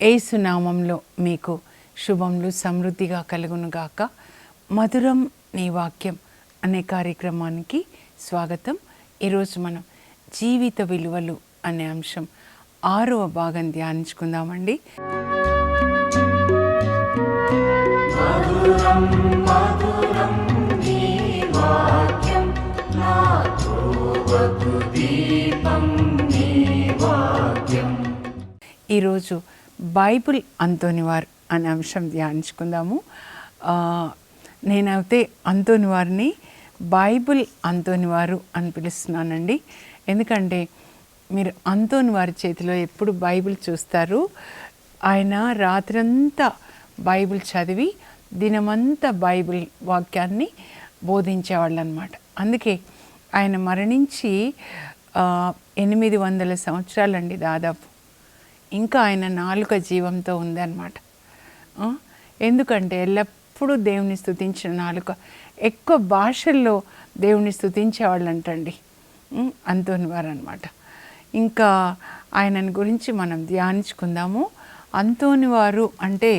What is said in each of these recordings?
యేసు నామంలో మీకు శుభములు సమృద్ధిగా కలుగునుగాక. మధురం నీ వాక్యం అనే కార్యక్రమానికి స్వాగతం. ఈరోజు మనం జీవిత విలువలు అనే అంశం 6వ భాగం ధ్యానించుకుందామండి. మధురం మధురం నీ వాక్యం నా త్రోవకు దీపం నీ వాక్యం. ఈరోజు బైబిల్ అంతోనివారు అనే అంశం ధ్యానించుకుందాము. నేనైతే అంతోనివారిని బైబిల్ అంతోనివారు అని పిలుస్తున్నానండి. ఎందుకంటే మీరు అంతోనివారి చేతిలో ఎప్పుడు బైబిల్ చూస్తారు. ఆయన రాత్రంతా బైబిల్ చదివి దినమంతా బైబిల్ వాక్యాన్ని బోధించేవాళ్ళు అన్నమాట. అందుకే ఆయన మరణించి 800 సంవత్సరాలండి దాదాపు. ఇంకా ఆయన నాలుక జీవంతో ఉందన్నమాట. ఎందుకంటే ఎల్లప్పుడూ దేవుని స్తుతించిన నాలుక. ఎక్కువ భాషల్లో దేవుని స్తుతించేవాళ్ళు అంటండి అంతోనివారు అనమాట. ఇంకా ఆయనని గురించి మనం ధ్యానించుకుందాము. అంతోనివారు అంటే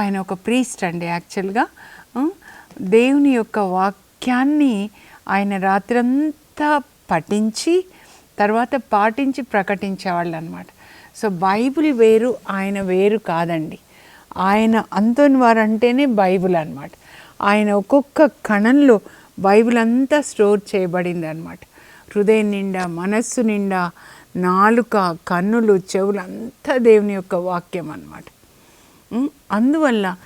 ఆయన ఒక ప్రీస్ట్ అండి. యాక్చువల్గా దేవుని యొక్క వాక్యాన్ని ఆయన రాత్రంతా పఠించి తర్వాత పాటించి ప్రకటించేవాళ్ళు అనమాట. సో బైబిల్ వేరు, ఆయన వేరు కాదండి. ఆయన అంతోనివారు అంటేనే బైబిల్ అనమాట. ఆయన ఒక్కొక్క కణంలో బైబిల్ అంతా స్టోర్ చేయబడింది అనమాట. హృదయం నిండా, మనస్సు నిండా, నాలుక, కన్నులు, చెవులు అంతా దేవుని యొక్క వాక్యం అన్నమాట. అందువల్ల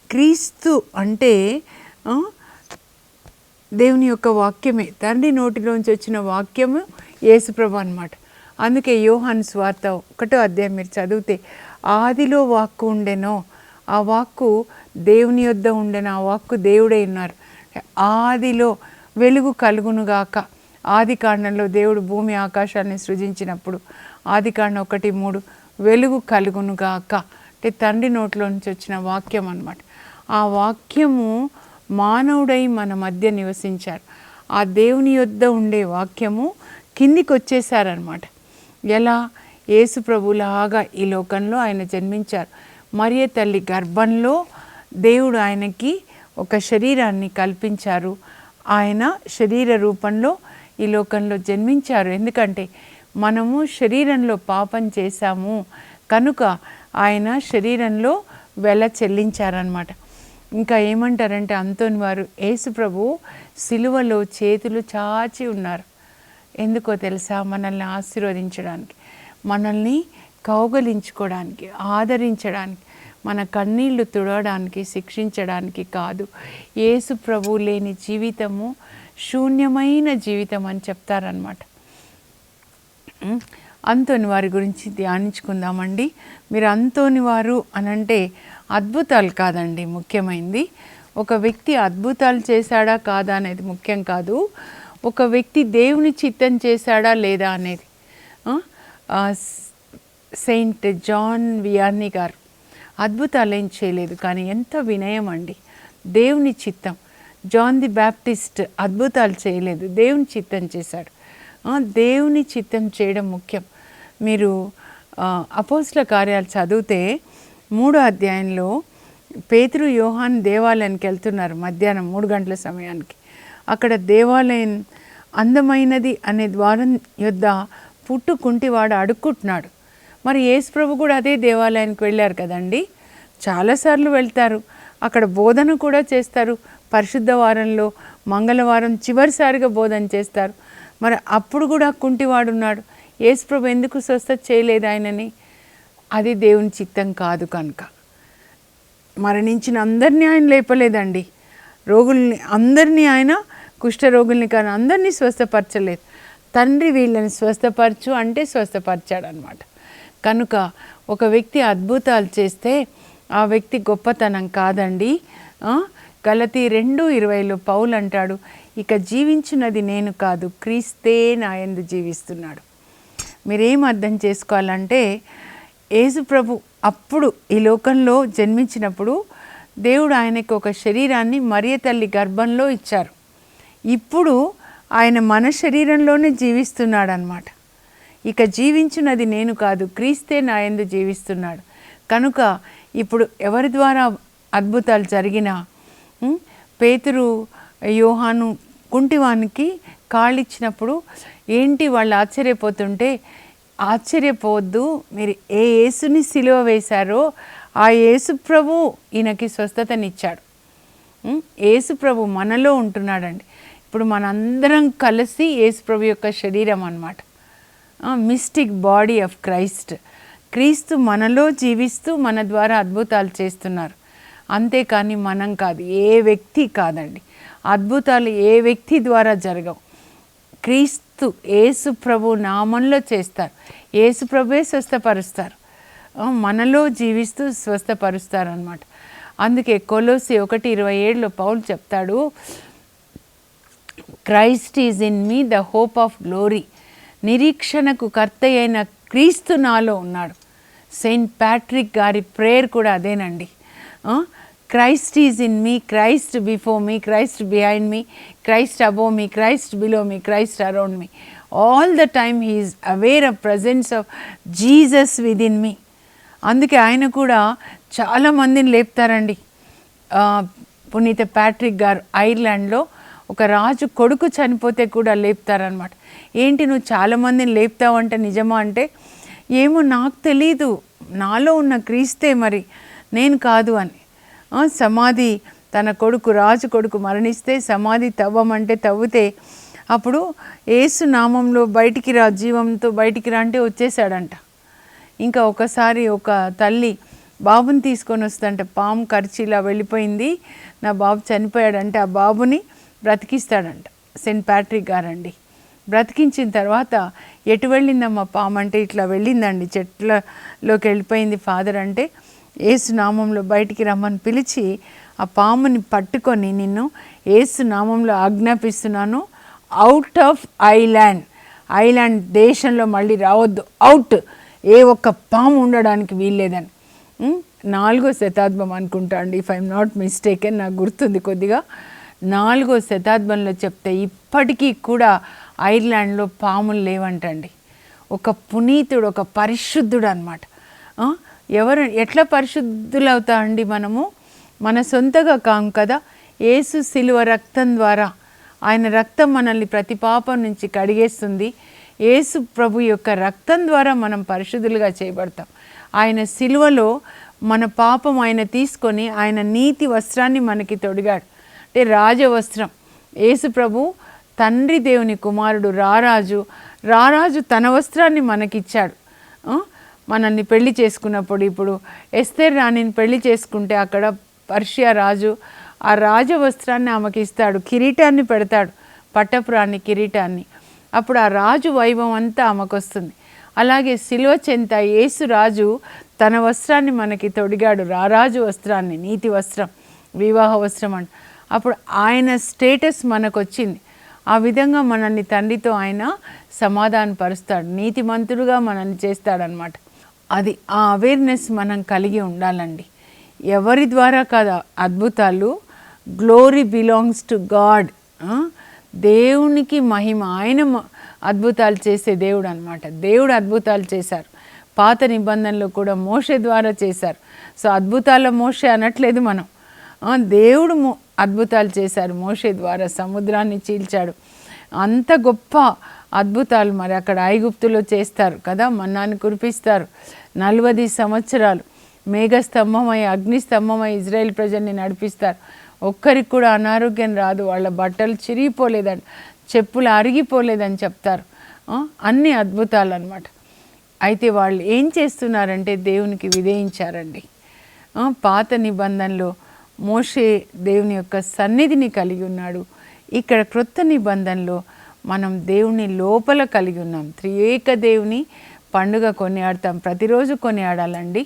క్రీస్తు అంటే దేవుని యొక్క వాక్యమే. తండ్రి నోటిలోంచి వచ్చిన వాక్యము యేసుప్రభు అన్నమాట. అందుకే యోహాను సువార్త 1వ అధ్యాయం మీరు చదివితే, ఆదిలో వాక్కు ఉండెనో, ఆ వాక్కు దేవుని యొద్ద ఉండెను, ఆ వాక్కు దేవుడే ఉన్నారు. ఆదిలో వెలుగు కలుగునుగాక. ఆది కాండంలో దేవుడు భూమి ఆకాశాన్ని సృజించినప్పుడు ఆదికాండం 1:3 వెలుగు కలుగునుగాక అంటే తండ్రి నోట్లో నుంచి వచ్చిన వాక్యం అన్నమాట. ఆ వాక్యము మానవుడై మన మధ్య నివసించారు. ఆ దేవుని యొద్ద ఉండే వాక్యము కిందికి వచ్చేసారనమాట. ఎలా? యేసు ప్రభులాగా ఈ లోకంలో ఆయన జన్మించారు. మరియ తల్లి గర్భంలో దేవుడు ఆయనకి ఒక శరీరాన్ని కల్పించారు. ఆయన శరీర రూపంలో ఈ లోకంలో జన్మించారు. ఎందుకంటే మనము శరీరంలో పాపం చేశాము కనుక ఆయన శరీరంలో వెల చెల్లించారనమాట. ఇంకా ఏమంటారంటే అంతోనివారు, యేసు ప్రభు సిలువలో చేతులు చాచి ఉన్నారు. ఎందుకో తెలుసా? మనల్ని ఆశీర్వదించడానికి, మనల్ని కౌగలించుకోవడానికి, ఆదరించడానికి, మన కన్నీళ్లు తుడవడానికి, శిక్షించడానికి కాదు. యేసు ప్రభు లేని జీవితము శూన్యమైన జీవితం అని చెప్తారనమాట. అంతోనివారి గురించి ధ్యానించుకుందామండి. మీరు అంతోనివారు అనంటే అద్భుతాలు కాదండి ముఖ్యమైనది. ఒక వ్యక్తి అద్భుతాలు చేశాడా కాదా అనేది ముఖ్యం కాదు. ఒక వ్యక్తి దేవుని చిత్తం చేశాడా లేదా అనేది. సెయింట్ జాన్ వియానీ గారు అద్భుతాలు ఏం చేయలేదు, కానీ ఎంత వినయం అండి. దేవుని చిత్తం. జాన్ ది బ్యాప్టిస్ట్ అద్భుతాలు చేయలేదు, దేవుని చిత్తం చేశాడు. దేవుని చిత్తం చేయడం ముఖ్యం. మీరు అపోస్తల కార్యాలు చదివితే 3వ అధ్యాయంలో పేతురు యోహాను దేవాలయానికి వెళ్తున్నారు మధ్యాహ్నం 3 గంటల సమయానికి. అక్కడ దేవాలయం అందమైనది అనే ద్వారం యొద్ద పుట్టుకుంటివాడు అడుక్కుంటున్నాడు. మరి యేసు ప్రభు కూడా అదే దేవాలయానికి వెళ్ళారు కదండి. చాలాసార్లు వెళ్తారు, అక్కడ బోధన కూడా చేస్తారు. పరిశుద్ధ వారంలో మంగళవారం చివరిసారిగా బోధన చేస్తారు. మరి అప్పుడు కూడా కుంటివాడు ఉన్నాడు. యేసు ప్రభు ఎందుకు స్వస్థత చేయలేదు ఆయనని? అది దేవుని చిత్తం కాదు కనుక. మరణించిన అందరినీ ఆయన లేపలేదండి. రోగుల్ని అందరినీ ఆయన, కుష్ఠరోగుల్ని కానీ అందరినీ స్వస్థపరచలేదు. తండ్రి వీళ్ళని స్వస్థపరచు అంటే స్వస్థపరిచాడు అనమాట. కనుక ఒక వ్యక్తి అద్భుతాలు చేస్తే ఆ వ్యక్తి గొప్పతనం కాదండి. గలతీ 2:20లో పౌలు అంటాడు, ఇక జీవించున్నది నేను కాదు, క్రీస్తే నా యందు జీవిస్తున్నాడు. మీరేం అర్థం చేసుకోవాలంటే, యేసు ప్రభు అప్పుడు ఈ లోకంలో జన్మించినప్పుడు దేవుడు ఆయనకు ఒక శరీరాన్ని మరియ తల్లి గర్భంలో ఇచ్చారు. ఇప్పుడు ఆయన మన శరీరంలోనే జీవిస్తున్నాడు అన్నమాట. ఇక జీవించున్నది నేను కాదు, క్రీస్తే నా యందు జీవిస్తున్నాడు. కనుక ఇప్పుడు ఎవరి ద్వారా అద్భుతాలు జరిగినా పేతురు యోహాను కుంటివానికి కాళ్ళు ఇచ్చినప్పుడు ఏంటి వాళ్ళు ఆశ్చర్యపోతుంటే, ఆశ్చర్యపోవద్దు, మీరు ఏ యేసుని సిలువ వేశారో ఆ యేసు ప్రభు ఈయనకి స్వస్థతనిచ్చాడు. యేసు ప్రభు మనలో ఉంటున్నాడండి. ఇప్పుడు మనందరం కలిసి యేసు ప్రభు యొక్క శరీరం అన్నమాట. Mystic body of Christ. క్రీస్తు మనలో జీవిస్తూ మన ద్వారా అద్భుతాలు చేస్తున్నారు. అంతేకాని మనం కాదు, ఏ వ్యక్తి కాదండి. అద్భుతాలు ఏ వ్యక్తి ద్వారా జరగవు. క్రీస్తు యేసు ప్రభు నామంలో చేస్తారు. యేసు ప్రభువే స్వస్థపరుస్తారు, మనలో జీవిస్తూ స్వస్థపరుస్తారు అన్నమాట. అందుకే కొలోసి 1:27 పౌలు చెప్తాడు, Christ is in me the hope of glory. నిరీక్షణకు కర్త అయిన క్రీస్తు నాలో ఉన్నాడు. సెయింట్ ప్యాట్రిక్ గారి ప్రేయర్ కూడా అదేనండి. Christ is in me, Christ before me, Christ behind me, Christ above me, Christ below me, Christ around me. All the time he is aware of presence of Jesus with in me. అందుకే ఆయన కూడా చాలామందిని లేపుతారండి. పునీత Patrick గారు ఐర్లాండ్లో ఒక రాజు కొడుకు చనిపోతే కూడా లేపుతారనమాట. ఏంటి నువ్వు చాలామందిని లేపుతావు అంటే నిజమా అంటే, ఏమో నాకు తెలీదు, నాలో ఉన్న క్రీస్తే మరి, నేను కాదు అని. సమాధి తన కొడుకు రాజు కొడుకు మరణిస్తే సమాధి తవ్వమంటే తవ్వితే అప్పుడు యేసు నామంలో బయటికి రా, జీవంతో బయటికి రా అంటే వచ్చేసాడంట. ఇంకా ఒకసారి ఒక తల్లి బాబుని తీసుకొని వస్తుందంట, పాము ఖర్చిలా వెళ్ళిపోయింది, నా బాబు చనిపోయాడంటే ఆ బాబుని బ్రతికిస్తాడంట సెయింట్ ప్యాట్రిక్ గారండి. బ్రతికించిన తర్వాత ఎటు వెళ్ళిందమ్మా పాము అంటే ఇట్లా వెళ్ళిందండి, చెట్లలోకి వెళ్ళిపోయింది ఫాదర్ అంటే, యేసు నామంలో బయటికి రమ్మని పిలిచి ఆ పాముని పట్టుకొని, నిన్ను యేసు నామంలో ఆజ్ఞాపిస్తున్నాను, అవుట్ ఆఫ్ ఐలాండ్ దేశంలో మళ్ళీ రావద్దు, అవుట్, ఏ ఒక్క పాము ఉండడానికి వీల్లేదని. 4వ శతాబ్దం అనుకుంటా అండి, ఇఫ్ ఐఎమ్ నాట్ మిస్టేకెన్, నాకు గుర్తుంది కొద్దిగా. 4వ శతాబ్దంలో చెప్తే ఇప్పటికీ కూడా ఐర్లాండ్లో పాములు లేవంటండి. ఒక పునీతుడు, ఒక పరిశుద్ధుడు అనమాట. ఎవరు ఎట్లా పరిశుద్ధులు అవుతామండి మనము? మన సొంతగా కాము కదా, యేసు శిలువ రక్తం ద్వారా, ఆయన రక్తం మనల్ని ప్రతి పాపం నుంచి కడిగేస్తుంది. యేసు ప్రభు యొక్క రక్తం ద్వారా మనం పరిశుద్ధులుగా చేయబడతాం. ఆయన శిలువలో మన పాపం ఆయన తీసుకొని ఆయన నీతి వస్త్రాన్ని మనకి తొడిగాడు. అంటే రాజవస్త్రం. యేసు ప్రభు తండ్రి దేవుని కుమారుడు, రారాజు తన వస్త్రాన్ని మనకిచ్చాడు. మనల్ని పెళ్లి చేసుకున్నప్పుడు, ఇప్పుడు ఎస్తేర్ రాణిని పెళ్లి చేసుకుంటే అక్కడ పర్షియా రాజు ఆ రాజవస్త్రాన్ని ఆమెకి ఇస్తాడు, కిరీటాన్ని పెడతాడు, పట్టపురాణి కిరీటాన్ని. అప్పుడు ఆ రాజు వైభవం అంతా ఆమెకు వస్తుంది. అలాగే శిలువ చెంత యేసు రాజు తన వస్త్రాన్ని మనకి తొడిగాడు, రారాజు వస్త్రాన్ని, నీతి వస్త్రం, వివాహ వస్త్రం అని. అప్పుడు ఆయన స్టేటస్ మనకు వచ్చింది. ఆ విధంగా మనల్ని తండ్రితో ఆయన సమాధానపరుస్తాడు, నీతిమంతుడుగా మనల్ని చేస్తాడనమాట. అది ఆ అవేర్నెస్ మనం కలిగి ఉండాలండి. ఎవరి ద్వారా కాదు అద్భుతాలు, గ్లోరీ బిలాంగ్స్ టు గాడ్. దేవునికి మహిమ, ఆయన అద్భుతాలు చేసే దేవుడు అనమాట. దేవుడు అద్భుతాలు చేశారు. పాత నిబంధనలో కూడా మోషే ద్వారా చేశారు. సో అద్భుతాల మోషే అనట్లేదు మనం, దేవుడు అద్భుతాలు చేశారు. మోషే ద్వారా సముద్రాన్ని చీల్చాడు. అంత గొప్ప అద్భుతాలు మరి అక్కడ ఐగుప్తులో చేస్తారు కదా, మన్నాన్ని కురిపిస్తారు. 40 సంవత్సరాలు మేఘస్తంభమై అగ్నిస్తంభమై ఇజ్రాయెల్ ప్రజల్ని నడిపిస్తారు. ఒక్కరికి కూడా అనారోగ్యం రాదు, వాళ్ళ బట్టలు చిరిగిపోలేదని, చెప్పులు అరిగిపోలేదని చెప్తారు. అన్ని అద్భుతాలు అన్నమాట. అయితే వాళ్ళు ఏం చేస్తున్నారంటే దేవునికి విధేయించారండి. పాత నిబంధనలో మోషే దేవుని యొక్క సన్నిధిని కలిగి ఉన్నాడు. ఇక్కడ క్రొత్త నిబంధనలో మనం దేవుని లోపల కలిగి ఉన్నాం. త్రియేక దేవుని పండుగ కొనియాడతాం, ప్రతిరోజు కొనియాడాలండి.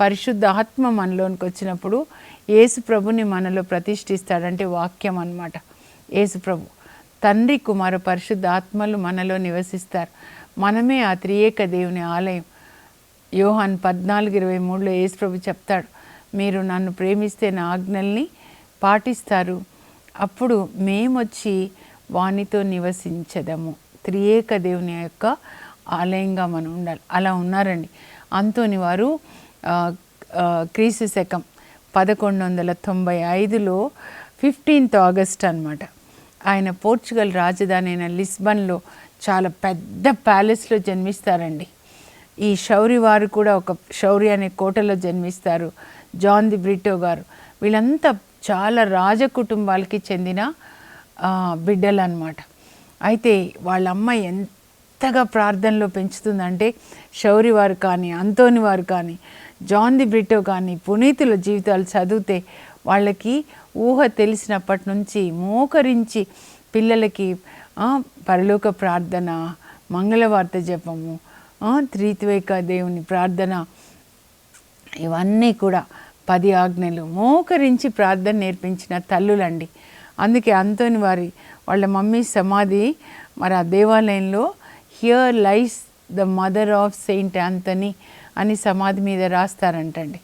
పరిశుద్ధ ఆత్మ మనలోనికి వచ్చినప్పుడు యేసు ప్రభుని మనలో ప్రతిష్ఠిస్తాడంటే వాక్యం అన్నమాట. యేసు ప్రభు తండ్రి, కుమార, పరిశుద్ధ ఆత్మలు మనలో నివసిస్తారు. మనమే ఆ త్రియేక దేవుని ఆలయం. యోహాన్ 14:23 యేసు ప్రభు చెప్తాడు, మీరు నన్ను ప్రేమిస్తే నా ఆజ్ఞల్ని పాటిస్తారు, అప్పుడు మేమొచ్చి వానితో నివసించదము. త్రియేక దేవుని యొక్క ఆలయంగా మనం ఉండాలి. అలా ఉన్నారండి. అంతోని వారు క్రీస్తు శకం 1195లో 15th ఆగస్ట్ అనమాట. ఆయన పోర్చుగల్ రాజధాని అయిన లిస్బన్లో చాలా పెద్ద ప్యాలెస్లో జన్మిస్తారండి. ఈ శౌరి వారు కూడా ఒక శౌరి అనే కోటలో జన్మిస్తారు. జాన్ ది బ్రిటో గారు, వీళ్ళంతా చాలా రాజ కుటుంబాలకి చెందిన బిడ్డలు అనమాట. అయితే వాళ్ళ అమ్మ ఎంతగా ప్రార్థనలో పెంచుతుందంటే శౌరి వారు కానీ, అంతోని వారు కానీ, జాన్ ది బ్రిటో కానీ పునీతుల జీవితాలు చదివితే వాళ్ళకి ఊహ తెలిసినప్పటి నుంచి మోకరించి పిల్లలకి పరలోక ప్రార్థన, మంగళవార్త జపము, త్రిత్వైక దేవుని ప్రార్థన, ఇవన్నీ కూడా 10 ఆజ్ఞలు మోకరించి ప్రార్థన నేర్పించిన తల్లులండి. అందుకే అంతోని వారి వాళ్ళ మమ్మీ సమాధి మరి ఆ దేవాలయంలో here lies the mother of Saint Anthony అని సమాధి మీద రాస్తారంటండి.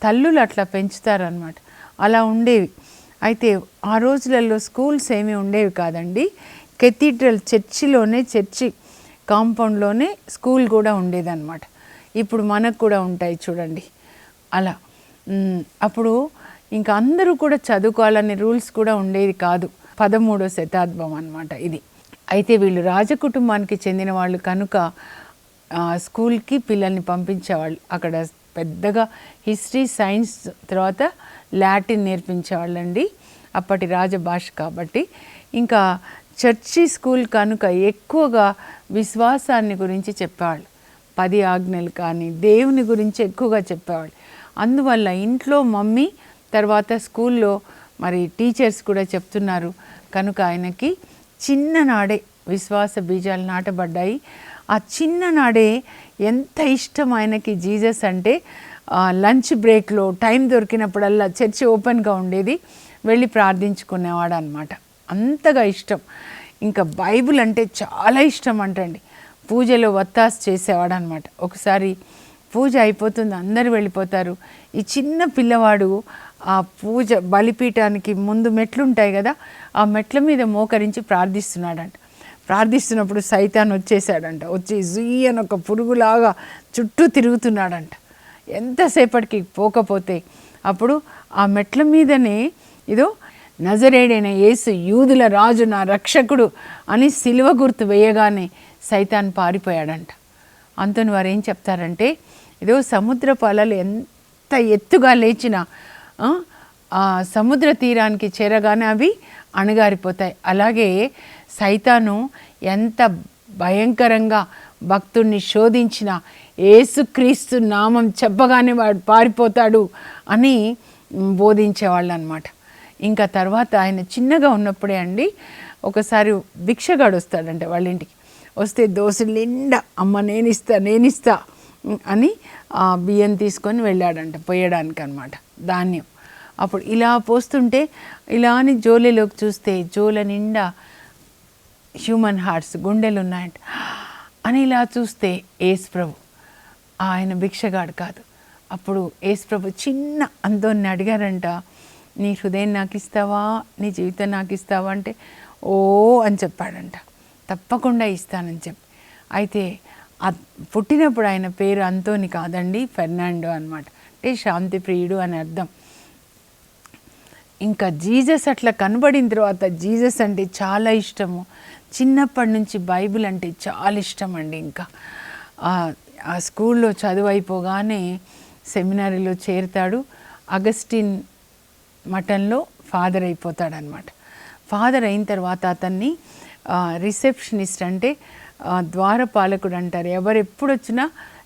తల్లులు అట్లా పెంచుతారనమాట. అలా ఉండేవి. అయితే ఆ రోజులలో స్కూల్స్ ఏమీ ఉండేవి కాదండి. కెథీడ్రల్ చర్చి కాంపౌండ్లోనే స్కూల్ కూడా ఉండేదన్నమాట. ఇప్పుడు మనకు కూడా ఉంటాయి చూడండి అలా. అప్పుడు ఇంకా అందరూ కూడా చదువుకోవాలనే రూల్స్ కూడా ఉండేది కాదు. 13వ శతాబ్దం అన్నమాట ఇది. అయితే వీళ్ళు రాజకుటుంబానికి చెందిన వాళ్ళు కనుక స్కూల్కి పిల్లల్ని పంపించేవాళ్ళు. అక్కడ పెద్దగా హిస్టరీ, సైన్స్, తర్వాత లాటిన్ నేర్పించేవాళ్ళండి. అప్పటి రాజభాష కాబట్టి. ఇంకా చర్చి స్కూల్ కనుక ఎక్కువగా విశ్వాసాన్ని గురించి చెప్పేవాళ్ళు. 10 ఆజ్ఞలు కానీ దేవుని గురించి ఎక్కువగా చెప్పేవాళ్ళు. అందువల్ల ఇంట్లో మమ్మీ, తర్వాత స్కూల్లో మరి టీచర్స్ కూడా చెప్తున్నారు కనుక ఆయనకి చిన్ననాడే విశ్వాస బీజాలు నాటబడ్డాయి. ఆ చిన్ననాడే ఎంత ఇష్టం ఆయనకి జీసస్ అంటే, లంచ్ బ్రేక్లో టైం దొరికినప్పుడల్లా చర్చి ఓపెన్గా ఉండేది, వెళ్ళి ప్రార్థించుకునేవాడు అనమాట. అంతగా ఇష్టం. ఇంకా బైబిల్ అంటే చాలా ఇష్టం అంటండి. పూజలో వత్తాసు చేసేవాడు అనమాట. ఒకసారి పూజ అయిపోతుంది, అందరూ వెళ్ళిపోతారు. ఈ చిన్న పిల్లవాడు ఆ పూజ బలిపీఠానికి ముందు మెట్లు ఉంటాయి కదా, ఆ మెట్ల మీద మోకరించి ప్రార్థిస్తున్నాడంట. ప్రార్థిస్తున్నప్పుడు సైతాన్ వచ్చేసాడంట. వచ్చి జుయ్యని ఒక పురుగులాగా చుట్టూ తిరుగుతున్నాడంట. ఎంతసేపటికి పోకపోతే అప్పుడు ఆ మెట్ల మీదనే ఇదో నజరేడైన యేసు యూదుల రాజు, నా రక్షకుడు అని సిలువ గుర్తు వేయగానే సైతాన్ పారిపోయాడంట. అంతని వారు ఏం చెప్తారంటే, ఇదో సముద్రపు అలలు ఎంత ఎత్తుగా లేచినా ఆ సముద్ర తీరానికి చేరగానే అవి అణగారిపోతాయి. అలాగే సైతాను ఎంత భయంకరంగా భక్తుడిని శోధించిన యేసుక్రీస్తు నామం చెప్పగానే వాడు పారిపోతాడు అని బోధించేవాళ్ళు అనమాట. ఇంకా తర్వాత ఆయన చిన్నగా ఉన్నప్పుడే అండి, ఒకసారి భిక్షగాడు వస్తాడంటే వాళ్ళ ఇంటికి. వస్తే దోశలు నిండా అమ్మ నేనిస్తా అని ఆ బియ్యం తీసుకొని వెళ్ళాడంట పోయడానికి అనమాట, ధాన్యం. అప్పుడు ఇలా పోస్తుంటే ఇలా అని జోలెలోకి చూస్తే జోల నిండా హ్యూమన్ హార్ట్స్, గుండెలు ఉన్నాయంట. అని ఇలా చూస్తే యేసుప్రభు, ఆయన భిక్షగాడు కాదు. అప్పుడు యేసుప్రభు చిన్న అంతోని అడిగారంట, నీ హృదయం నాకు ఇస్తావా, నీ జీవితం నాకు ఇస్తావా అంటే ఓ అని చెప్పాడంట. తప్పకుండా ఇస్తానని చెప్పి. అయితే పుట్టినప్పుడు ఆయన పేరు అంతోని కాదండి, ఫెర్నాండో అనమాట. అంటే శాంతి ప్రియుడు అని అర్థం. ఇంకా జీసస్ అట్లా కనబడిన తర్వాత జీసస్ అంటే చాలా ఇష్టము. చిన్నప్పటి నుంచి బైబిల్ అంటే చాలా ఇష్టం అండి. ఇంకా ఆ స్కూల్లో చదువు అయిపోగానే సెమినారీలో చేరుతాడు. అగస్టిన్ మఠంలో ఫాదర్ అయిపోతాడనమాట. ఫాదర్ అయిన తర్వాత అతన్ని రిసెప్షనిస్ట్ అంటే ద్వారపాలకుడు అంటారు. ఎవరెప్పుడు వచ్చినా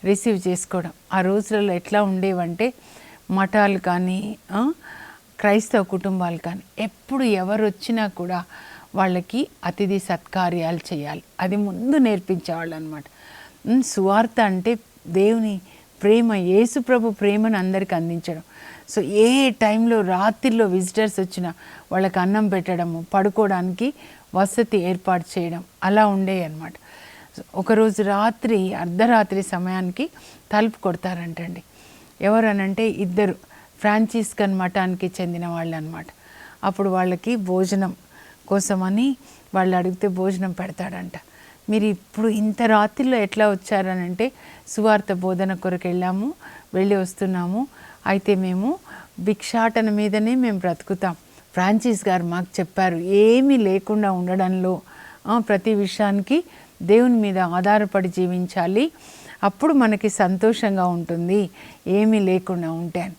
రిసీవ్ చేసుకోవడం. ఆ రోజులలో ఎట్లా ఉండేవంటే మఠాలు కానీ క్రైస్తవ కుటుంబాలు కానీ ఎప్పుడు ఎవరు వచ్చినా కూడా వాళ్ళకి అతిథి సత్కార్యాలు చేయాలి, అది ముందు నేర్పించేవాళ్ళు అనమాట. సువార్త అంటే దేవుని ప్రేమ, యేసుప్రభు ప్రేమను అందరికి అందించడం. సో ఏ టైంలో రాత్రిలో విజిటర్స్ వచ్చినా వాళ్ళకి అన్నం పెట్టడము, పడుకోవడానికి వసతి ఏర్పాటు చేయడం అలా ఉండేవి అనమాట. ఒకరోజు రాత్రి అర్ధరాత్రి సమయానికి తలుపు కొడతారంటండి. ఎవరనంటే ఇద్దరు ఫ్రాన్సిస్కన్ మఠానికి చెందిన వాళ్ళు అనమాట. అప్పుడు వాళ్ళకి భోజనం కోసమని వాళ్ళు అడిగితే భోజనం పెడతాడంట. మీరు ఇప్పుడు ఇంత రాత్రిలో ఎట్లా వచ్చారనంటే, సువార్త బోధన కొరకు వెళ్ళి వస్తున్నాము. అయితే మేము భిక్షాటన మీదనే మేము బ్రతుకుతాం. ఫ్రాన్సిస్ గారు మాకు చెప్పారు, ఏమీ లేకుండా ఉండడంలో ప్రతి విషయానికి దేవుని మీద ఆధారపడి జీవించాలి, అప్పుడు మనకి సంతోషంగా ఉంటుంది ఏమీ లేకుండా ఉంటే అని.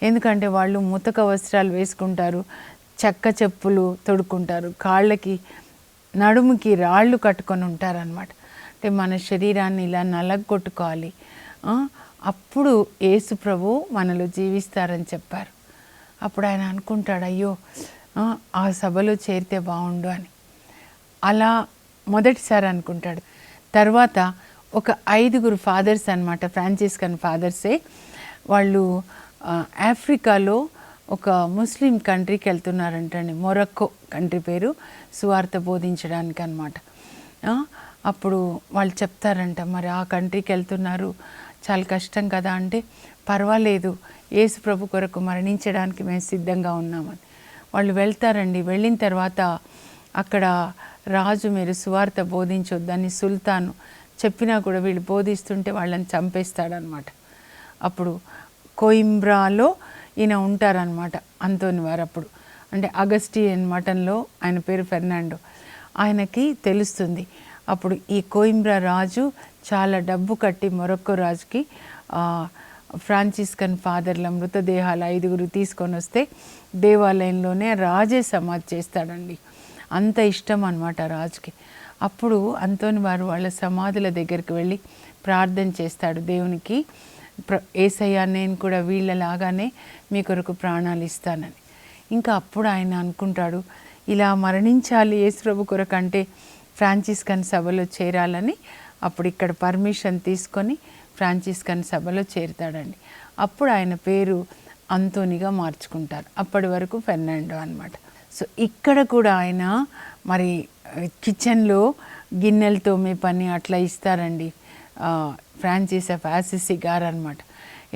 ఎందుకంటే వాళ్ళు ముతక వస్త్రాలు వేసుకుంటారు, చెక్క చెప్పులు తొడుక్కుంటారు, కాళ్ళకి నడుముకి రాళ్ళు కట్టుకొని ఉంటారనమాట. అంటే మన శరీరాన్ని ఇలా నలగొట్టుకోవాలి, అప్పుడు యేసు ప్రభు మనలో జీవిస్తారని చెప్పారు. అప్పుడు ఆయన అనుకుంటాడు, అయ్యో ఆ సభలో చేరితే బాగుండు అని. అలా మొదటిసారి అనుకుంటాడు. తర్వాత ఒక 5 ఫాదర్స్ అనమాట, ఫ్రాన్సిస్కన్ ఫాదర్సే. వాళ్ళు ఆఫ్రికాలో ఒక ముస్లిం కంట్రీకి వెళ్తున్నారంటండి, మొరక్కో కంట్రీ పేరు, సువార్త బోధించడానికి అనమాట. అప్పుడు వాళ్ళు చెప్తారంట, మరి ఆ కంట్రీకి వెళ్తున్నారు, చాలా కష్టం కదా అంటే, పర్వాలేదు యేసు ప్రభు కొరకు మరణించడానికి మేము సిద్ధంగా ఉన్నామని. వాళ్ళు వెళ్తారండి. వెళ్ళిన తర్వాత అక్కడ రాజు మీరు సువార్త బోధించొద్దని సుల్తాను చెప్పినా కూడా వీళ్ళు బోధిస్తుంటే వాళ్ళని చంపేస్తాడనమాట. అప్పుడు కోయింబ్రాలో ఈయన ఉంటారనమాట, అంతోని వారు. అప్పుడు అంటే అగస్టియన్ మఠంలో ఆయన పేరు ఫెర్నాండో. ఆయనకి తెలుస్తుంది. అప్పుడు ఈ కోయింబ్రా రాజు చాలా డబ్బు కట్టి మొరక్కో రాజుకి ఫ్రాన్సిస్కన్ ఫాదర్ల మృతదేహాలు 5 తీసుకొని వస్తే దేవాలయంలోనే రాజే సమాధి చేస్తాడండి. అంత ఇష్టం అనమాట రాజుకి. అప్పుడు అంతోని వారు వాళ్ళ సమాధుల దగ్గరికి వెళ్ళి ప్రార్థన చేస్తాడు దేవునికి, యేసయ్యా నేను కూడా వీళ్ళలాగానే మీ కొరకు ప్రాణాలు ఇస్తానని. ఇంకా అప్పుడు ఆయన అనుకుంటాడు, ఇలా మరణించాలి యేసు ప్రభు కొరకు అంటే ఫ్రాన్సిస్కన్ సభలో చేరాలని. అప్పుడు ఇక్కడ పర్మిషన్ తీసుకొని ఫ్రాన్సిస్కన్ సభలో చేరుతాడండి. అప్పుడు ఆయన పేరు అంతోనిగా మార్చుకుంటారు. అప్పటి వరకు ఫెర్నాండో అనమాట. సో ఇక్కడ కూడా ఆయన మరి కిచెన్లో గిన్నెలు తోమే పని అట్లా ఇస్తారండి ఫ్రాన్సిస్ ఆఫ్ అసిసి గారు అనమాట.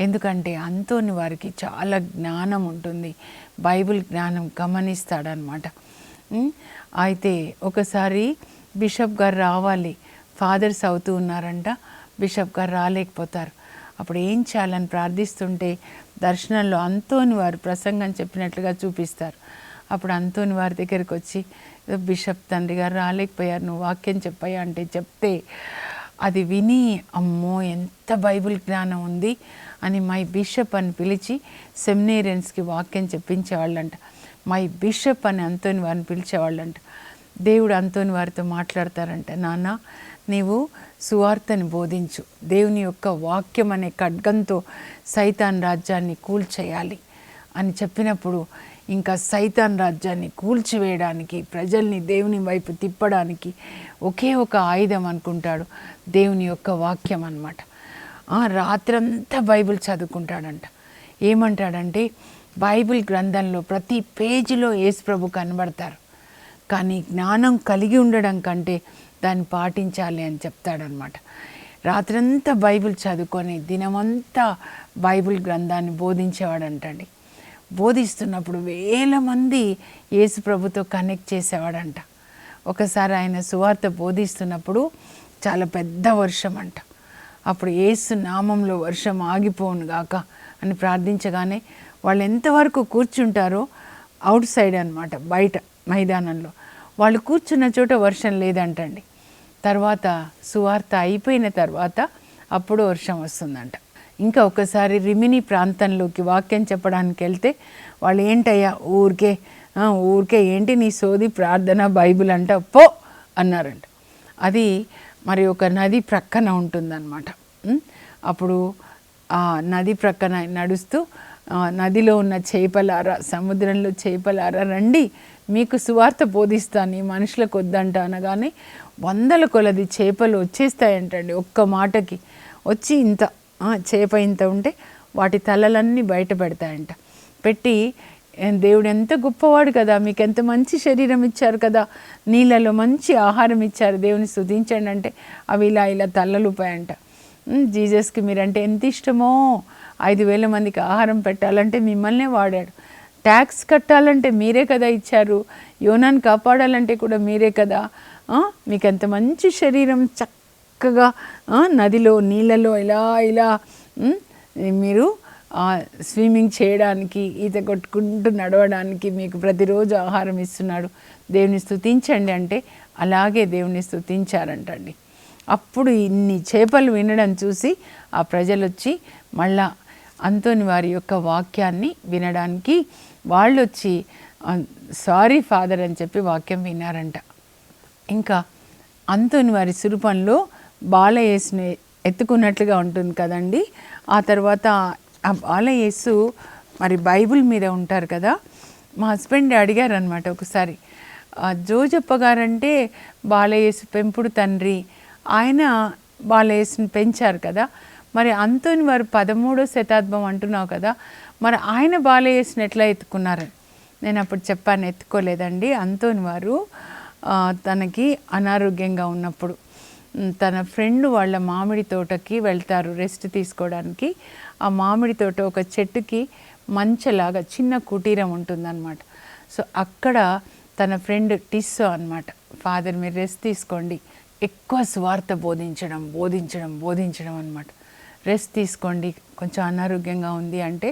ఎందుకంటే అంతోని వారికి చాలా జ్ఞానం ఉంటుంది, బైబిల్ జ్ఞానం గమనిస్తాడనమాట. అయితే ఒకసారి బిషప్ గారు రావాలి, ఫాదర్స్ అవుతూ ఉన్నారంట, బిషప్ గారు రాలేకపోతారు. అప్పుడు ఏం చేయాలని ప్రార్థిస్తుంటే దర్శనంలో అంతోని వారు ప్రసంగం చెప్పినట్లుగా చూపిస్తారు. అప్పుడు అంతోని వారి దగ్గరికి వచ్చి, బిషప్ తండ్రి గారు రాలేకపోయారు, నువ్వు వాక్యం చెప్పాయా అంటే చెప్తే అది విని అమ్మో ఎంత బైబిల్ జ్ఞానం ఉంది అని మై బిషప్ అని పిలిచి సెమినేరియన్స్కి వాక్యం చెప్పించేవాళ్ళంట. మై బిషప్ అని అంతోని వారిని పిలిచేవాళ్ళంట. దేవుడు అంతోని వారితో మాట్లాడతారంట, నాన్న నీవు సువార్తని బోధించు, దేవుని యొక్క వాక్యం అనే ఖడ్గంతో సైతాన్ రాజ్యాన్ని కూల్చేయాలి అని చెప్పినప్పుడు ఇంకా సైతాన్ రాజ్యాన్ని కూల్చివేయడానికి, ప్రజల్ని దేవుని వైపు తిప్పడానికి ఒకే ఒక ఆయుధం అనుకుంటాడు, దేవుని యొక్క వాక్యం అన్నమాట. రాత్రంతా బైబిల్ చదువుకుంటాడంట. ఏమంటాడంటే బైబిల్ గ్రంథంలో ప్రతి పేజీలో యేసు ప్రభు కనబడతారు, కానీ జ్ఞానం కలిగి ఉండడం కంటే దాన్ని పాటించాలి అని చెప్తాడనమాట. రాత్రంతా బైబిల్ చదువుకొని దినమంతా బైబిల్ గ్రంథాన్ని బోధించేవాడంటండి. బోధిస్తున్నప్పుడు వేల మంది యేసు ప్రభుతో కనెక్ట్ చేసేవాడంట. ఒకసారి ఆయన సువార్త బోధిస్తున్నప్పుడు చాలా పెద్ద వర్షం అంట. అప్పుడు యేసు నామంలో వర్షం ఆగిపోను గాక అని ప్రార్థించగానే వాళ్ళు ఎంతవరకు కూర్చుంటారో అవుట్ సైడ్ అనమాట, బయట మైదానంలో వాళ్ళు కూర్చున్న చోట వర్షం లేదంటండి. తర్వాత సువార్త అయిపోయిన తర్వాత అప్పుడు వర్షం వస్తుందంట. ఇంకా ఒకసారి రిమిని ప్రాంతంలోకి వాక్యం చెప్పడానికి వెళ్తే వాళ్ళు ఏంటయ్యా ఊరికే ఏంటి నీ సోది ప్రార్థన బైబిల్ అంట పో అన్నారంట. అది మరి ఒక నది ప్రక్కన ఉంటుందన్నమాట. అప్పుడు ఆ నది ప్రక్కన నడుస్తూ నదిలో ఉన్న చేపలారా, సముద్రంలో చేపలారా రండి, మీకు సువార్త బోధిస్తాను, ఈ మనుషులకు వద్దంట అనగానే 100 కొలది చేపలు వచ్చేస్తాయంటండి. ఒక్క మాటకి వచ్చి ఇంత చేప ఇంత ఉంటే వాటి తలలన్నీ బయట పెడతాయంట. పెట్టి దేవుడు ఎంత గొప్పవాడు కదా, మీకు ఎంత మంచి శరీరం ఇచ్చారు కదా, నీళ్ళలో మంచి ఆహారం ఇచ్చారు, దేవుని స్తుతించండి అంటే అవి ఇలా తలలుపాయంట. జీసస్కి మీరంటే ఎంత ఇష్టమో, 5,000 మందికి ఆహారం పెట్టాలంటే మిమ్మల్నే వాడాడు, ట్యాక్స్ కట్టాలంటే మీరే కదా ఇచ్చారు, యోనాను కాపాడాలంటే కూడా మీరే కదా, మీకు ఎంత మంచి శరీరం, చక్కగా నదిలో నీళ్ళలో ఇలా ఇలా మీరు స్విమ్మింగ్ చేయడానికి, ఈత కొట్టుకుంటూ నడవడానికి మీకు ప్రతిరోజు ఆహారం ఇస్తున్నాడు. దేవుని స్తుతించండి అంటే అలాగే దేవుని స్తుతించారంటండి. అప్పుడు ఇన్ని చేపలు వినడం చూసి ఆ ప్రజలు వచ్చి మళ్ళా అంతోని వారి యొక్క వాక్యాన్ని వినడానికి వాళ్ళు వచ్చి సారీ ఫాదర్ అని చెప్పి వాక్యం విన్నారంట. ఇంకా అంతోని వారి సురూపంలో బాలయేసుని ఎత్తుకున్నట్లుగా ఉంటుంది కదండి. ఆ తర్వాత ఆ బాలయేసు మరి బైబిల్ మీద ఉంటారు కదా. మా హస్బెండ్ అడిగారు అనమాట ఒకసారి, జోజప్ప గారంటే బాలయేసు పెంపుడు తండ్రి, ఆయన బాలయేసుని పెంచారు కదా, మరి అంతోని వారు 13వ శతాబ్దం అంటున్నావు కదా, మరి ఆయన బాలయేసుని ఎట్లా ఎత్తుకున్నారు? నేను అప్పుడు చెప్పాను, ఎత్తుకోలేదండి. అంతోని వారు తనకి అనారోగ్యంగా ఉన్నప్పుడు తన ఫ్రెండ్ వాళ్ళ మామిడి తోటకి వెళ్తారు రెస్ట్ తీసుకోవడానికి. ఆ మామిడి తోట ఒక చెట్టుకి మంచలాగా చిన్న కుటీరం ఉంటుందన్నమాట. సో అక్కడ తన ఫ్రెండ్ టిస్సో అనమాట, ఫాదర్ మీరు రెస్ట్ తీసుకోండి, ఎక్కువ సువార్త బోధించడం అనమాట, రెస్ట్ తీసుకోండి, కొంచెం అనారోగ్యంగా ఉంది అంటే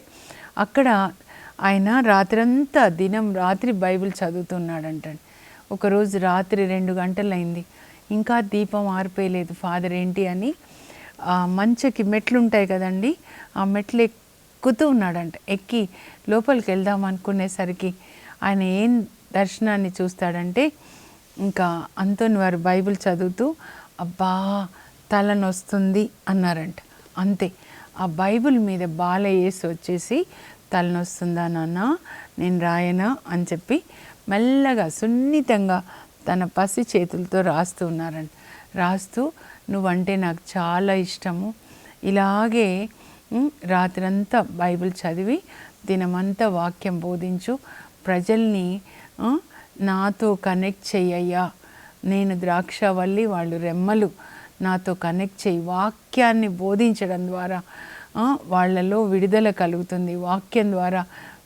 అక్కడ ఆయన రాత్రంతా రాత్రి బైబిల్ చదువుతున్నాడంటండి. ఒకరోజు రాత్రి 2 గంటలైంది, ఇంకా దీపం ఆరిపోయలేదు. ఫాదర్ ఏంటి అని మంచకి మెట్లు ఉంటాయి కదండి, ఆ మెట్లు ఎక్కుతూ ఉన్నాడంట. ఎక్కి లోపలికి వెళ్దాం అనుకునేసరికి ఆయన ఏం దర్శనాన్ని చూస్తాడంటే, ఇంకా అంతోని వారు బైబిల్ చదువుతూ అబ్బా తలనొస్తుంది అన్నారంట. అంతే, ఆ బైబిల్ మీద బాలయేసు వచ్చేసి తలనొస్తుందా నాన్న, నేను రాయనా అని చెప్పి మెల్లగా సున్నితంగా తన పసి చేతులతో రాస్తూ ఉన్నారంట. రాస్తూ నువ్వంటే నాకు చాలా ఇష్టము, ఇలాగే రాత్రంతా బైబిల్ చదివి దినమంతా వాక్యం బోధించు, ప్రజల్ని నాతో కనెక్ట్ చెయ్యయ్యా, నేను ద్రాక్షవల్లి వాళ్ళు రెమ్మలు, నాతో కనెక్ట్ చేయి, వాక్యాన్ని బోధించడం ద్వారా వాళ్ళలో విడుదల కలుగుతుంది, వాక్యం ద్వారా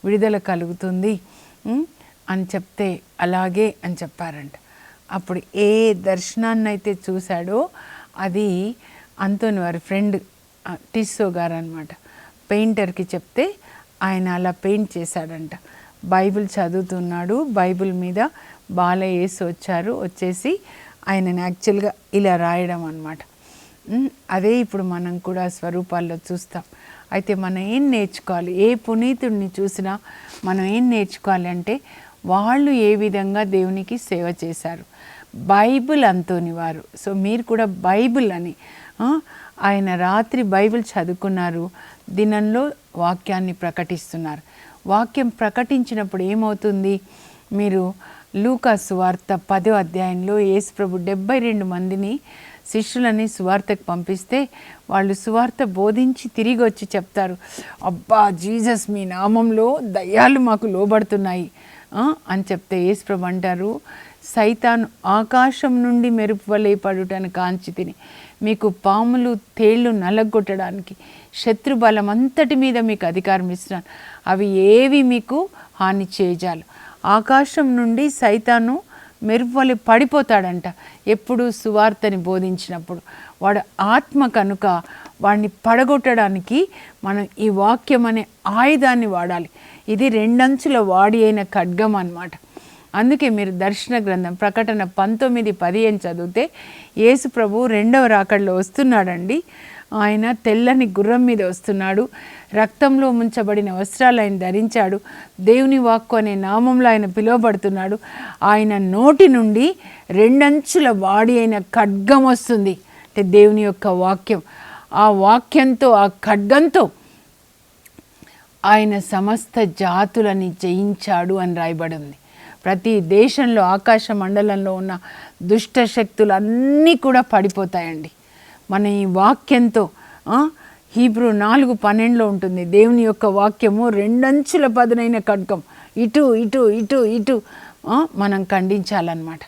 విడుదల కలుగుతుంది అని చెప్తే అలాగే అని చెప్పారంట. అప్పుడు ఏ దర్శనాన్ని అయితే చూశాడో అది అంతోని వారి ఫ్రెండ్ టిస్సో గారు అనమాట, పెయింటర్కి చెప్తే ఆయన అలా పెయింట్ చేశాడంట. బైబిల్ చదువుతున్నాడు, బైబిల్ మీద బాలయేసు వచ్చేసి ఆయనని యాక్చువల్గా ఇలా రాయడం అనమాట. అదే ఇప్పుడు మనం కూడా స్వరూపాల్లో చూస్తాం. అయితే మనం ఏం నేర్చుకోవాలి? ఏ పునీతుడిని చూసినా మనం ఏం నేర్చుకోవాలి అంటే వాళ్ళు ఏ విధంగా దేవునికి సేవ చేశారు. బైబిల్ అంతోని వారు, సో మీరు కూడా బైబిల్ అని ఆయన రాత్రి బైబిల్ చదువుకున్నారు, దినంలో వాక్యాన్ని ప్రకటిస్తున్నారు. వాక్యం ప్రకటించినప్పుడు ఏమవుతుంది? మీరు లూకా సువార్త 10వ అధ్యాయంలో యేసుప్రభు 72 మందిని శిష్యులని సువార్తకు పంపిస్తే వాళ్ళు సువార్త బోధించి తిరిగి వచ్చి చెప్తారు, అబ్బా జీసస్ మీ నామంలో దయ్యాలు మాకు లోబడుతున్నాయి అని చెప్తే యేసుప్రభు అంటారు, సైతాను ఆకాశం నుండి మెరుపు వలె పడుటను కాంచి తిని మీకు పాములు తేళ్లు నలగొట్టడానికి శత్రుబలం అంతటి మీద మీకు అధికారం ఇస్తున్నాను, అవి ఏవి మీకు హాని చేయజాలు. ఆకాశం నుండి సైతాను మెరుపు వలె పడిపోతాడంట ఎప్పుడు సువార్తని బోధించినప్పుడు. వాడు ఆత్మ కనుక వాడిని పడగొట్టడానికి మనం ఈ వాక్యం అనే ఆయుధాన్ని వాడాలి. ఇది 2 అంచుల వాడి అయిన ఖడ్గం అన్నమాట. అందుకే మీరు దర్శన గ్రంథం ప్రకటన 19:15 చదివితే యేసు ప్రభు 2వ రాకడలో వస్తున్నాడండి. ఆయన తెల్లని గుర్రం మీద వస్తున్నాడు, రక్తంలో ముంచబడిన వస్త్రాలు ఆయన ధరించాడు, దేవుని వాక్కు అనే నామంలో ఆయన పిలువబడుతున్నాడు. ఆయన నోటి నుండి 2 అంచుల వాడి అయిన ఖడ్గం వస్తుంది, అంటే దేవుని యొక్క వాక్యం. ఆ వాక్యంతో, ఆ ఖడ్గంతో ఆయన సమస్త జాతులని జయించాడు అని రాయబడి ఉంది. ప్రతి దేశంలో ఆకాశ మండలంలో ఉన్న దుష్ట శక్తులు అన్నీ కూడా పడిపోతాయండి మన ఈ వాక్యంతో. హీబ్రూ 4:12 ఉంటుంది, దేవుని యొక్క వాక్యము 2 అంచుల పదునైన ఖడ్గం, ఇటు ఇటు ఇటు ఇటు మనం ఖండించాలన్నమాట.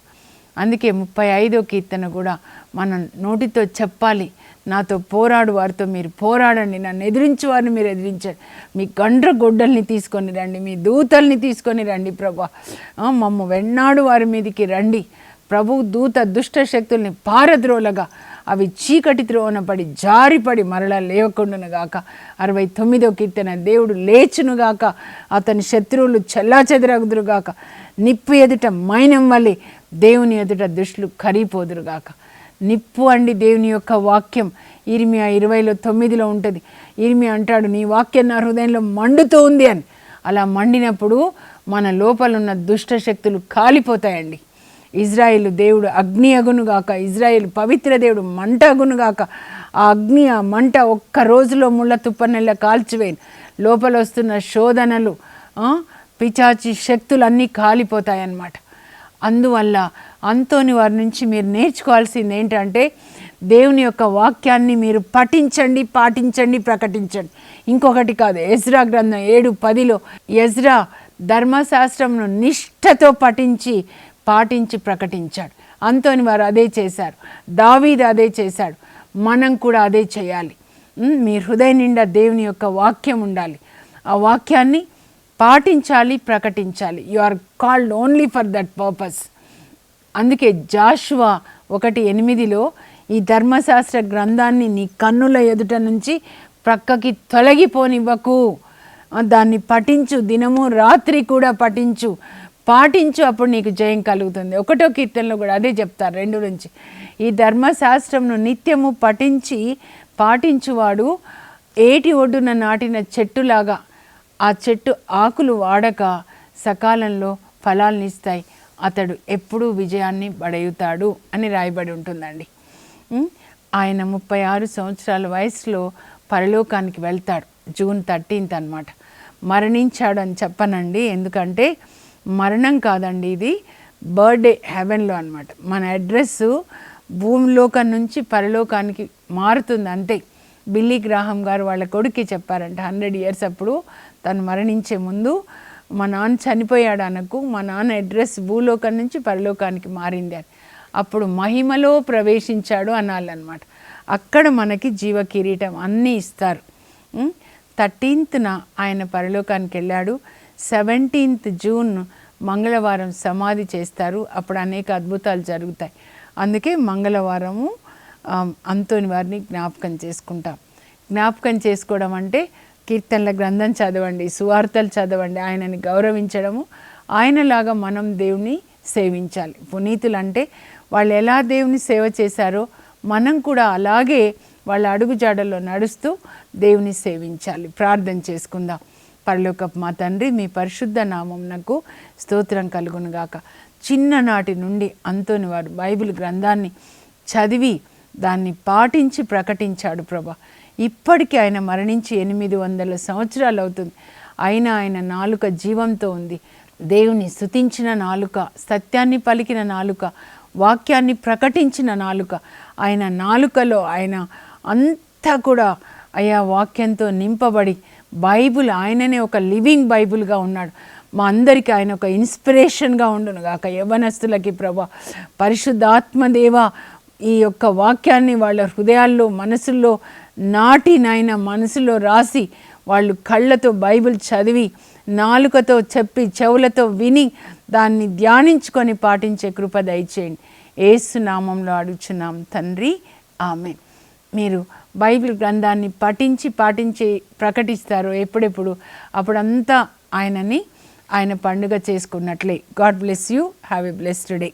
అందుకే 35వ కీర్తన కూడా మనం నోటితో చెప్పాలి, నాతో పోరాడు వారితో మీరు పోరాడండి, నన్ను ఎదిరించు వారిని మీరు ఎదిరించండి, మీ గండ్ర గొడ్డల్ని తీసుకొని రండి, మీ దూతల్ని తీసుకొని రండి ప్రభా, మమ్మ వెన్నాడు వారి మీదకి రండి, ప్రభు దూత దుష్ట శక్తుల్ని పారద్రోలగా అవి చీకటి త్రోవన పడి జారిపడి మరలా లేవకుండునుగాక. 69వ కీర్తన, దేవుడు లేచునుగాక, అతని శత్రువులు చెల్లాచెదరగుదురుగాక, నిప్పు ఎదుట మైనం వలె దేవుని ఎదుట దుష్టులు కరిగిపోదురుగాక. నిప్పు అండి దేవుని యొక్క వాక్యం. ఇర్మియా 20:9 ఉంటుంది. ఇర్మియా అంటాడు, నీ వాక్యం నా హృదయంలో మండుతూ ఉంది అని. అలా మండినప్పుడు మన లోపల ఉన్న దుష్ట శక్తులు కాలిపోతాయండి. ఇజ్రాయేలు దేవుడు అగ్ని అగునుగాక, ఇజ్రాయేలు పవిత్ర దేవుడు మంట అగునుగాక. ఆ అగ్ని ఆ మంట ఒక్క రోజులో ముళ్ళ తుప్పనెల్ల కాల్చివేయను. లోపల వస్తున్న శోధనలు, పిచాచి శక్తులు అన్నీ కాలిపోతాయన్నమాట. అందువల్ల అంతోని వారి నుంచి మీరు నేర్చుకోవాల్సింది ఏంటంటే, దేవుని యొక్క వాక్యాన్ని మీరు పఠించండి, పాటించండి, ప్రకటించండి. ఇంకొకటి కాదు. ఎజ్రా గ్రంథం 7:10లో ఎజ్రా ధర్మశాస్త్రంను నిష్ఠతో పాటించి ప్రకటించాడు. అంతోని వారు అదే చేశారు, దావీదు అదే చేశాడు. మనం కూడా అదే చేయాలి. మీ హృదయం నిండా దేవుని యొక్క వాక్యం ఉండాలి. ఆ వాక్యాన్ని పాటించాలి, ప్రకటించాలి. You are called only for that purpose. అందుకే జాషువా 1:8లో ఈ ధర్మశాస్త్ర గ్రంథాన్ని నీ కన్నుల ఎదుట నుంచి ప్రక్కకి తొలగిపోనివ్వకు, దాన్ని పఠించు, దినము రాత్రి కూడా పాటించు, అప్పుడు నీకు జయం కలుగుతుంది. 1వ కీర్తనలో కూడా అదే చెప్తారు 2 నుంచి. ఈ ధర్మశాస్త్రంను నిత్యము పాటించువాడు ఏటి ఒడ్డున నాటిన చెట్టులాగా, ఆ చెట్టు ఆకులు వాడక సకాలంలో ఫలాలనిస్తాయి, అతడు ఎప్పుడూ విజయాన్ని పడయుతాడు అని రాయబడి ఉంటుందండి. ఆయన 36 సంవత్సరాల వయసులో పరలోకానికి వెళ్తాడు. జూన్ 13th అన్నమాట. మరణించాడు అని చెప్పనండి, ఎందుకంటే మరణం కాదండి, ఇది బర్త్డే హెవెన్లో అనమాట. మన అడ్రస్ భూమిలోకం నుంచి పరలోకానికి మారుతుంది అంతే. బిల్లీ గ్రాహం గారు వాళ్ళ కొడుక్కి చెప్పారంట 100 years అప్పుడు, తను మరణించే ముందు, మా నాన్న చనిపోయాడు అనకు, మా నాన్న అడ్రస్ భూలోకం నుంచి పరలోకానికి మారింది అని. అప్పుడు మహిమలో ప్రవేశించాడు అనాలన్నమాట. అక్కడ మనకి జీవ కిరీటం అన్నీ ఇస్తారు. 13th ఆయన పరలోకానికి వెళ్ళాడు. 17th జూన్ మంగళవారం సమాధి చేస్తారు. అప్పుడు అనేక అద్భుతాలు జరుగుతాయి. అందుకే మంగళవారము అంతోని వారిని జ్ఞాపకం చేసుకుంటాం. జ్ఞాపకం చేసుకోవడం అంటే కీర్తనల గ్రంథం చదవండి, సువార్తలు చదవండి, ఆయనని గౌరవించడము, ఆయనలాగా మనం దేవుని సేవించాలి. పునీతులు అంటే వాళ్ళు ఎలా దేవుని సేవ చేశారో మనం కూడా అలాగే వాళ్ళ అడుగుజాడల్లో నడుస్తూ దేవుని సేవించాలి. ప్రార్థన చేసుకుందాం. పరలోకపు మా తండ్రి, మీ పరిశుద్ధ నామమునకు స్తోత్రం కలుగునుగాక. చిన్ననాటి నుండి అంతోని వారు బైబిల్ గ్రంథాన్ని చదివి దాన్ని పాటించి ప్రకటించాడు ప్రభా. ఇప్పటికీ ఆయన మరణించి 800 సంవత్సరాలు అవుతుంది. అయినా ఆయన నాలుక జీవంతో ఉంది. దేవుని స్తుతించిన నాలుక, సత్యాన్ని పలికిన నాలుక, వాక్యాన్ని ప్రకటించిన నాలుక. ఆయన నాలుకలో ఆయన అంతా కూడా అయా వాక్యంతో నింపబడి బైబుల్ ఆయననే ఒక లివింగ్ బైబుల్గా ఉన్నాడు. మా అందరికీ ఆయన ఒక ఇన్స్పిరేషన్గా ఉండును గాక. యవ్వనస్తులకి ప్రభా, పరిశుద్ధాత్మదేవ ఈ యొక్క వాక్యాన్ని వాళ్ళ హృదయాల్లో, మనసుల్లో నాటి నాయన మనసులో రాసి, వాళ్ళు కళ్ళతో బైబిల్ చదివి, నాలుకతో చెప్పి, చెవులతో విని, దాన్ని ధ్యానించుకొని పాటించే కృప దయచేయండి. యేసు నామంలో అడుగుచున్నాం తండ్రి, ఆమేన్. మీరు బైబిల్ గ్రంథాన్ని పాటించి ప్రకటిస్తారు ఎప్పుడెప్పుడు, అప్పుడంతా ఆయన పండుగ చేసుకున్నట్లే. God bless you. Have a blessed day.